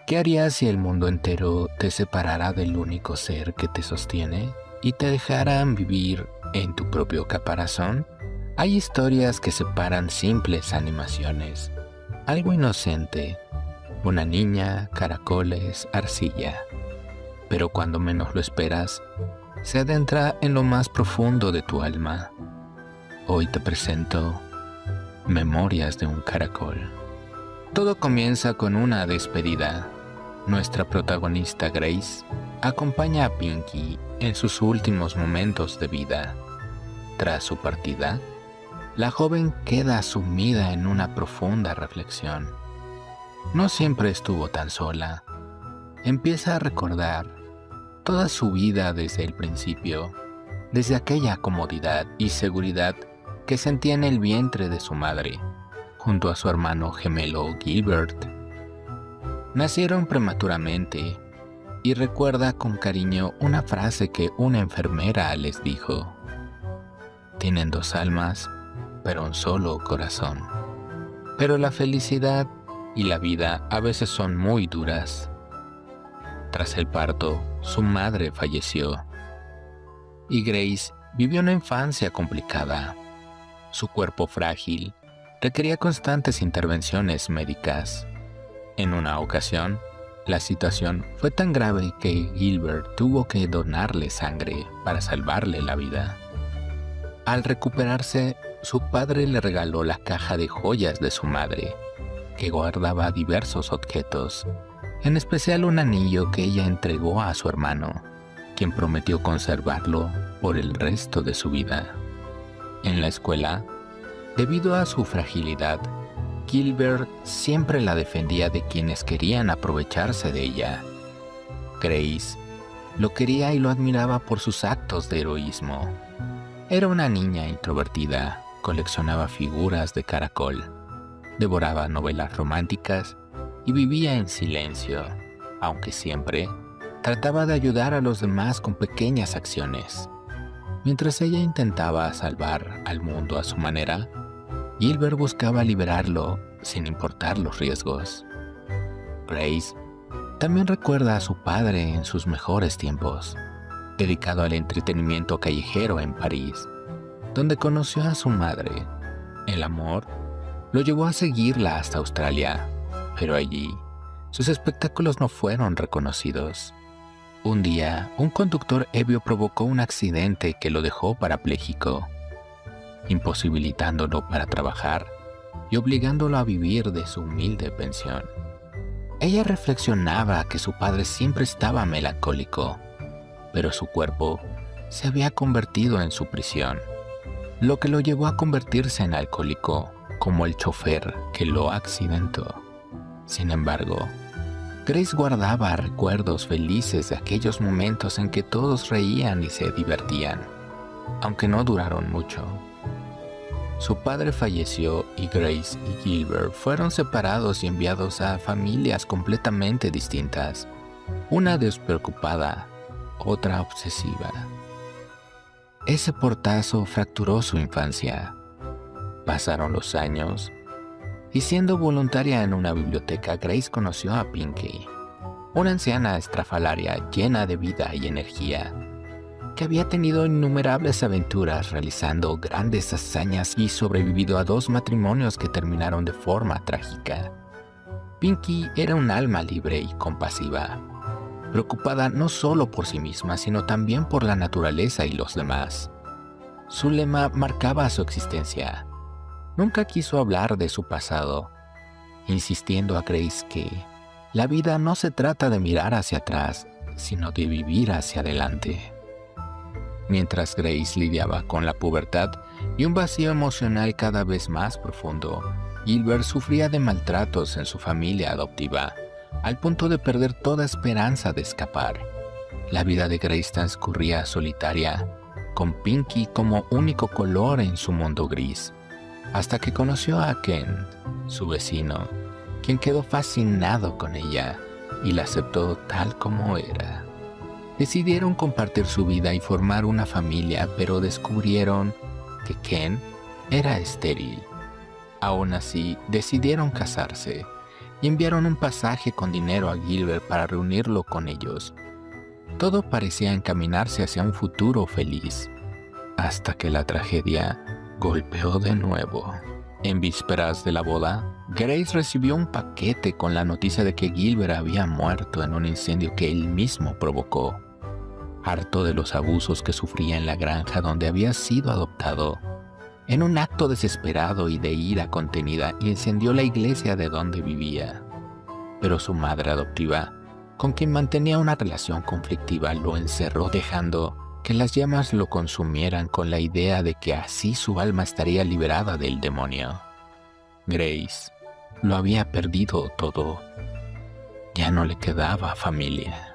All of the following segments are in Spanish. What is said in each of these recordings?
¿Qué harías si el mundo entero te separara del único ser que te sostiene y te dejaran vivir en tu propio caparazón? Hay historias que separan simples animaciones, algo inocente, una niña, caracoles, arcilla. Pero cuando menos lo esperas, se adentra en lo más profundo de tu alma. Hoy te presento Memorias de un caracol. Todo comienza con una despedida. Nuestra protagonista Grace acompaña a Pinky en sus últimos momentos de vida. Tras su partida, la joven queda sumida en una profunda reflexión. No siempre estuvo tan sola. Empieza a recordar toda su vida desde el principio, desde aquella comodidad y seguridad que sentía en el vientre de su madre, junto a su hermano gemelo Gilbert. Nacieron prematuramente y recuerda con cariño una frase que una enfermera les dijo: tienen dos almas, pero un solo corazón. Pero la felicidad y la vida a veces son muy duras. Tras el parto, su madre falleció y Grace vivió una infancia complicada. Su cuerpo frágil requería constantes intervenciones médicas. En una ocasión, la situación fue tan grave que Gilbert tuvo que donarle sangre para salvarle la vida. Al recuperarse, su padre le regaló la caja de joyas de su madre, que guardaba diversos objetos, en especial un anillo que ella entregó a su hermano, quien prometió conservarlo por el resto de su vida. En la escuela, debido a su fragilidad, Gilbert siempre la defendía de quienes querían aprovecharse de ella. Grace lo quería y lo admiraba por sus actos de heroísmo. Era una niña introvertida, coleccionaba figuras de caracol, devoraba novelas románticas y vivía en silencio, aunque siempre trataba de ayudar a los demás con pequeñas acciones. Mientras ella intentaba salvar al mundo a su manera, Gilbert buscaba liberarlo sin importar los riesgos. Grace también recuerda a su padre en sus mejores tiempos, dedicado al entretenimiento callejero en París, donde conoció a su madre. El amor lo llevó a seguirla hasta Australia, pero allí sus espectáculos no fueron reconocidos. Un día, un conductor ebrio provocó un accidente que lo dejó parapléjico, imposibilitándolo para trabajar y obligándolo a vivir de su humilde pensión. Ella reflexionaba que su padre siempre estaba melancólico, pero su cuerpo se había convertido en su prisión, lo que lo llevó a convertirse en alcohólico, como el chofer que lo accidentó. Sin embargo, Grace guardaba recuerdos felices de aquellos momentos en que todos reían y se divertían, aunque no duraron mucho. Su padre falleció y Grace y Gilbert fueron separados y enviados a familias completamente distintas, una despreocupada, otra obsesiva. Ese portazo fracturó su infancia. Pasaron los años y siendo voluntaria en una biblioteca, Grace conoció a Pinky, una anciana estrafalaria llena de vida y energía, que había tenido innumerables aventuras realizando grandes hazañas y sobrevivido a 2 matrimonios que terminaron de forma trágica. Pinky era un alma libre y compasiva, preocupada no solo por sí misma, sino también por la naturaleza y los demás. Su lema marcaba su existencia. Nunca quiso hablar de su pasado, insistiendo a Grace que la vida no se trata de mirar hacia atrás, sino de vivir hacia adelante. Mientras Grace lidiaba con la pubertad y un vacío emocional cada vez más profundo, Gilbert sufría de maltratos en su familia adoptiva, al punto de perder toda esperanza de escapar. La vida de Grace transcurría solitaria, con Pinky como único color en su mundo gris, hasta que conoció a Ken, su vecino, quien quedó fascinado con ella y la aceptó tal como era. Decidieron compartir su vida y formar una familia, pero descubrieron que Ken era estéril. Aún así, decidieron casarse y enviaron un pasaje con dinero a Gilbert para reunirlo con ellos. Todo parecía encaminarse hacia un futuro feliz, hasta que la tragedia golpeó de nuevo. En vísperas de la boda, Grace recibió un paquete con la noticia de que Gilbert había muerto en un incendio que él mismo provocó. Harto de los abusos que sufría en la granja donde había sido adoptado, en un acto desesperado y de ira contenida, incendió la iglesia de donde vivía. Pero su madre adoptiva, con quien mantenía una relación conflictiva, lo encerró, dejando que las llamas lo consumieran con la idea de que así su alma estaría liberada del demonio. Grace lo había perdido todo. Ya no le quedaba familia.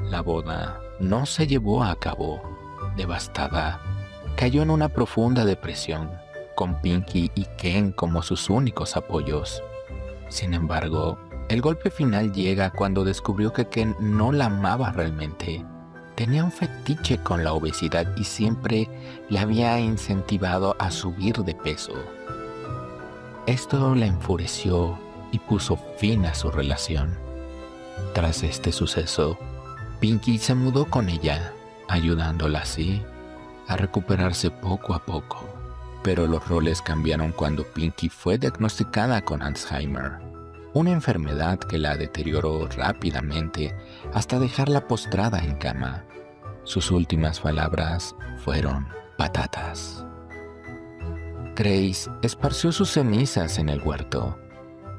La boda no se llevó a cabo. Devastada, cayó en una profunda depresión, con Pinky y Ken como sus únicos apoyos. Sin embargo, el golpe final llega cuando descubrió que Ken no la amaba realmente. Tenía un fetiche con la obesidad y siempre le había incentivado a subir de peso. Esto la enfureció y puso fin a su relación. Tras este suceso, Pinky se mudó con ella, ayudándola así a recuperarse poco a poco. Pero los roles cambiaron cuando Pinky fue diagnosticada con Alzheimer, una enfermedad que la deterioró rápidamente hasta dejarla postrada en cama. Sus últimas palabras fueron patatas. Grace esparció sus cenizas en el huerto,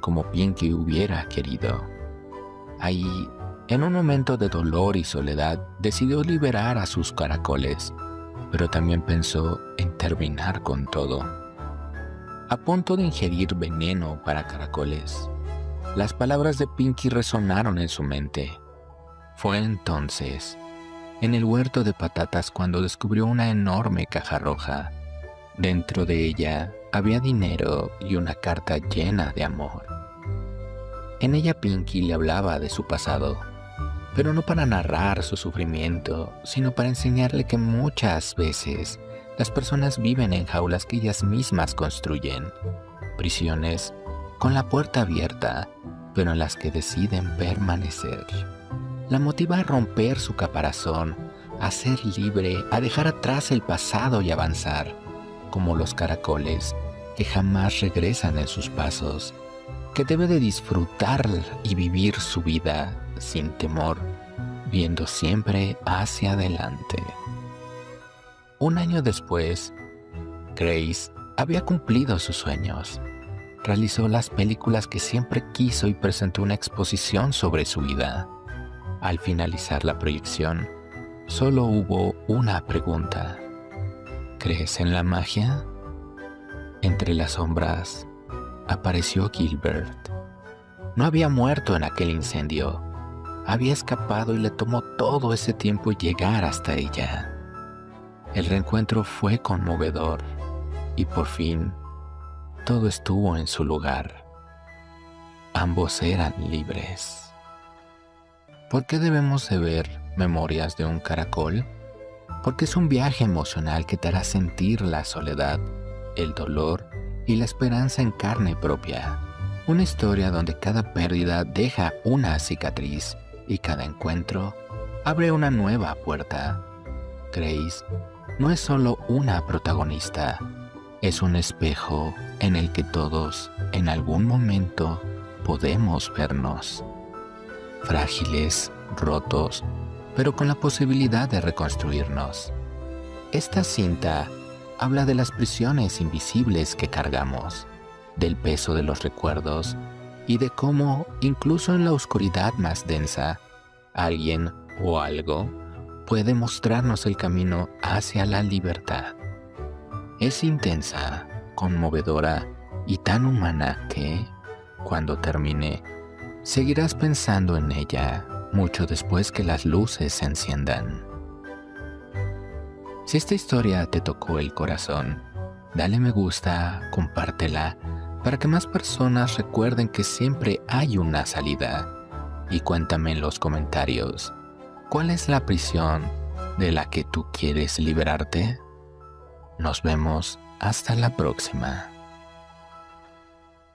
como Pinky hubiera querido. Ahí, en un momento de dolor y soledad, decidió liberar a sus caracoles, pero también pensó en terminar con todo. A punto de ingerir veneno para caracoles, las palabras de Pinky resonaron en su mente. Fue entonces, en el huerto de patatas, cuando descubrió una enorme caja roja. Dentro de ella había dinero y una carta llena de amor. En ella Pinky le hablaba de su pasado, pero no para narrar su sufrimiento, sino para enseñarle que muchas veces las personas viven en jaulas que ellas mismas construyen, prisiones con la puerta abierta, pero en las que deciden permanecer. La motiva a romper su caparazón, a ser libre, a dejar atrás el pasado y avanzar, como los caracoles que jamás regresan en sus pasos, que debe de disfrutar y vivir su vida sin temor, viendo siempre hacia adelante. Un año después, Grace había cumplido sus sueños. Realizó las películas que siempre quiso y presentó una exposición sobre su vida. Al finalizar la proyección, solo hubo una pregunta. ¿Crees en la magia? Entre las sombras apareció Gilbert. No había muerto en aquel incendio. Había escapado y le tomó todo ese tiempo llegar hasta ella. El reencuentro fue conmovedor y por fin todo estuvo en su lugar. Ambos eran libres. ¿Por qué debemos de ver Memorias de un caracol? Porque es un viaje emocional que te hará sentir la soledad, el dolor y la esperanza en carne propia. Una historia donde cada pérdida deja una cicatriz y cada encuentro abre una nueva puerta. Grace no es solo una protagonista, es un espejo en el que todos, en algún momento, podemos vernos. Frágiles, rotos, pero con la posibilidad de reconstruirnos. Esta cinta habla de las prisiones invisibles que cargamos, del peso de los recuerdos y de cómo, incluso en la oscuridad más densa, alguien o algo puede mostrarnos el camino hacia la libertad. Es intensa, conmovedora y tan humana que, cuando termine, seguirás pensando en ella mucho después que las luces se enciendan. Si esta historia te tocó el corazón, dale me gusta, compártela, para que más personas recuerden que siempre hay una salida. Y cuéntame en los comentarios, ¿cuál es la prisión de la que tú quieres liberarte? Nos vemos hasta la próxima.